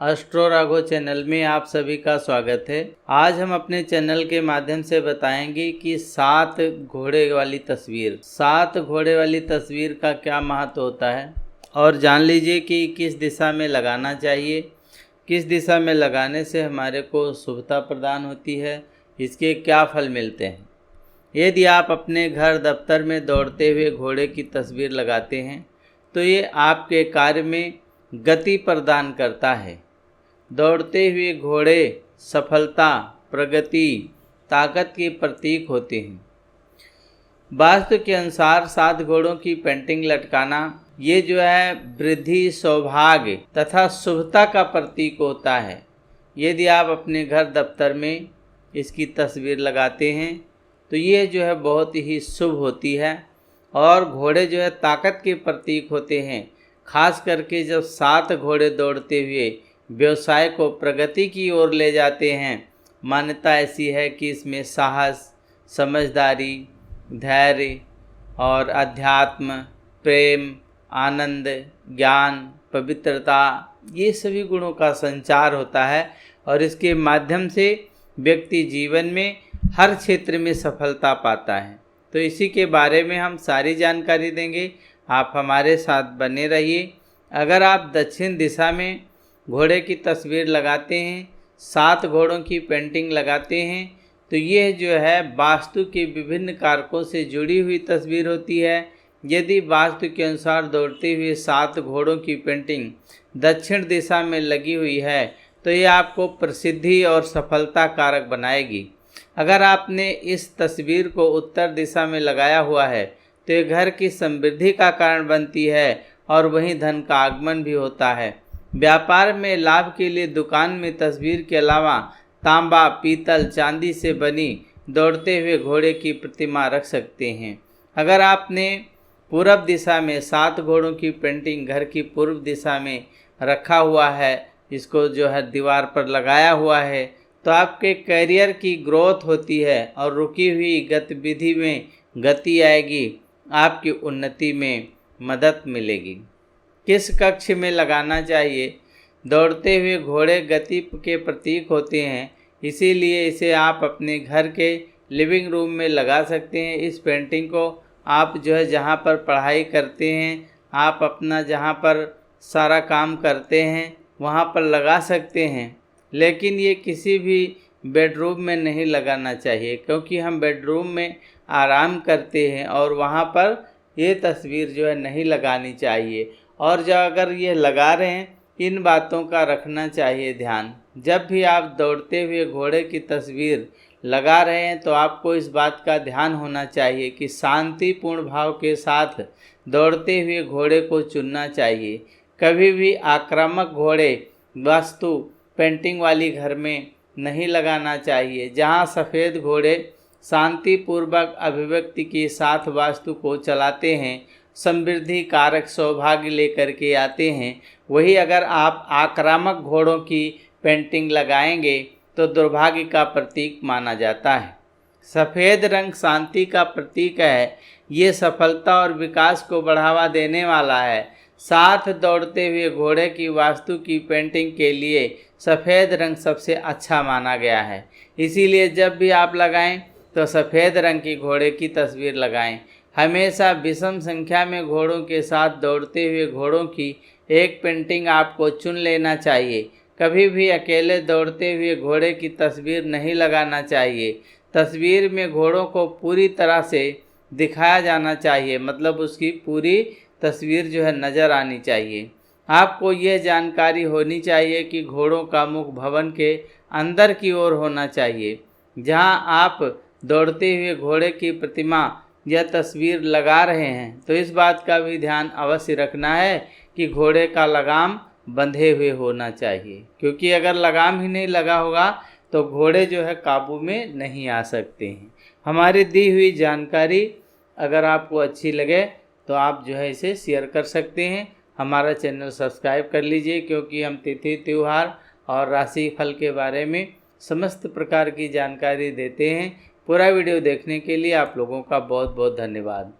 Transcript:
Astro Raghav channel में आप सभी का स्वागत है। आज हम अपने चैनल के माध्यम से बताएंगे कि 7 घोड़े वाली तस्वीर का क्या महत्व होता है और जान लीजिए कि किस दिशा में लगाना चाहिए, किस दिशा में लगाने से हमारे को शुभता प्रदान होती है, इसके क्या फल मिलते हैं। यदि आप अपने घर दफ्तर में दौड़ते हुए घोड़े की तस्वीर लगाते हैं तो ये आपके कार्य में गति प्रदान करता है। दौड़ते हुए घोड़े सफलता, प्रगति, ताकत के प्रतीक होते हैं। वास्तु के अनुसार 7 घोड़ों की पेंटिंग लटकाना ये जो है वृद्धि, सौभाग्य तथा शुभता का प्रतीक होता है। यदि आप अपने घर दफ्तर में इसकी तस्वीर लगाते हैं तो ये जो है बहुत ही शुभ होती है और घोड़े जो है ताकत के प्रतीक होते हैं। खास करके जब 7 घोड़े दौड़ते हुए व्यवसाय को प्रगति की ओर ले जाते हैं, मान्यता ऐसी है कि इसमें साहस, समझदारी, धैर्य और अध्यात्म, प्रेम, आनंद, ज्ञान, पवित्रता ये सभी गुणों का संचार होता है और इसके माध्यम से व्यक्ति जीवन में हर क्षेत्र में सफलता पाता है। तो इसी के बारे में हम सारी जानकारी देंगे, आप हमारे साथ बने रहिए। अगर आप दक्षिण दिशा में घोड़े की तस्वीर लगाते हैं, 7 घोड़ों की पेंटिंग लगाते हैं तो ये जो है वास्तु के विभिन्न कारकों से जुड़ी हुई तस्वीर होती है। यदि वास्तु के अनुसार दौड़ते हुए 7 घोड़ों की पेंटिंग दक्षिण दिशा में लगी हुई है तो ये आपको प्रसिद्धि और सफलता कारक बनाएगी। अगर आपने इस तस्वीर को उत्तर दिशा में लगाया हुआ है तो ये घर की समृद्धि का कारण बनती है और वहीं धन का आगमन भी होता है। व्यापार में लाभ के लिए दुकान में तस्वीर के अलावा तांबा, पीतल, चांदी से बनी दौड़ते हुए घोड़े की प्रतिमा रख सकते हैं। अगर आपने पूर्व दिशा में 7 घोड़ों की पेंटिंग घर की पूर्व दिशा में रखा हुआ है, इसको जो है दीवार पर लगाया हुआ है तो आपके करियर की ग्रोथ होती है और रुकी हुई गतिविधि में गति आएगी, आपकी उन्नति में मदद मिलेगी। किस कक्ष में लगाना चाहिए? दौड़ते हुए घोड़े गति के प्रतीक होते हैं, इसीलिए इसे आप अपने घर के लिविंग रूम में लगा सकते हैं। इस पेंटिंग को आप जो है जहाँ पर पढ़ाई करते हैं, आप अपना जहाँ पर सारा काम करते हैं वहाँ पर लगा सकते हैं, लेकिन ये किसी भी बेडरूम में नहीं लगाना चाहिए क्योंकि हम बेडरूम में आराम करते हैं और वहाँ पर ये तस्वीर जो है नहीं लगानी चाहिए। और जब अगर ये लगा रहे हैं, इन बातों का रखना चाहिए ध्यान। जब भी आप दौड़ते हुए घोड़े की तस्वीर लगा रहे हैं तो आपको इस बात का ध्यान होना चाहिए कि शांतिपूर्ण भाव के साथ दौड़ते हुए घोड़े को चुनना चाहिए। कभी भी आक्रामक घोड़े वास्तु पेंटिंग वाली घर में नहीं लगाना चाहिए। जहां सफ़ेद घोड़े शांतिपूर्वक अभिव्यक्ति के साथ वास्तु को चलाते हैं, समृद्धि कारक सौभाग्य लेकर के आते हैं, वही अगर आप आक्रामक घोड़ों की पेंटिंग लगाएंगे तो दुर्भाग्य का प्रतीक माना जाता है। सफ़ेद रंग शांति का प्रतीक है, ये सफलता और विकास को बढ़ावा देने वाला है। साथ दौड़ते हुए घोड़े की वास्तु की पेंटिंग के लिए सफ़ेद रंग सबसे अच्छा माना गया है, इसीलिए जब भी आप लगाएं तो सफ़ेद रंग की घोड़े की तस्वीर लगाएं। हमेशा विषम संख्या में घोड़ों के साथ दौड़ते हुए घोड़ों की एक पेंटिंग आपको चुन लेना चाहिए। कभी भी अकेले दौड़ते हुए घोड़े की तस्वीर नहीं लगाना चाहिए। तस्वीर में घोड़ों को पूरी तरह से दिखाया जाना चाहिए, मतलब उसकी पूरी तस्वीर जो है नज़र आनी चाहिए। आपको यह जानकारी होनी चाहिए कि घोड़ों का मुख भवन के अंदर की ओर होना चाहिए। जहां आप दौड़ते हुए घोड़े की प्रतिमा या तस्वीर लगा रहे हैं तो इस बात का भी ध्यान अवश्य रखना है कि घोड़े का लगाम बंधे हुए होना चाहिए, क्योंकि अगर लगाम ही नहीं लगा होगा तो घोड़े जो है काबू में नहीं आ सकते हैं। हमारी दी हुई जानकारी अगर आपको अच्छी लगे तो आप जो है इसे शेयर कर सकते हैं। हमारा चैनल सब्सक्राइब कर लीजिए, क्योंकि हम तिथि, त्यौहार और राशि फल के बारे में समस्त प्रकार की जानकारी देते हैं। पूरा वीडियो देखने के लिए आप लोगों का बहुत बहुत धन्यवाद।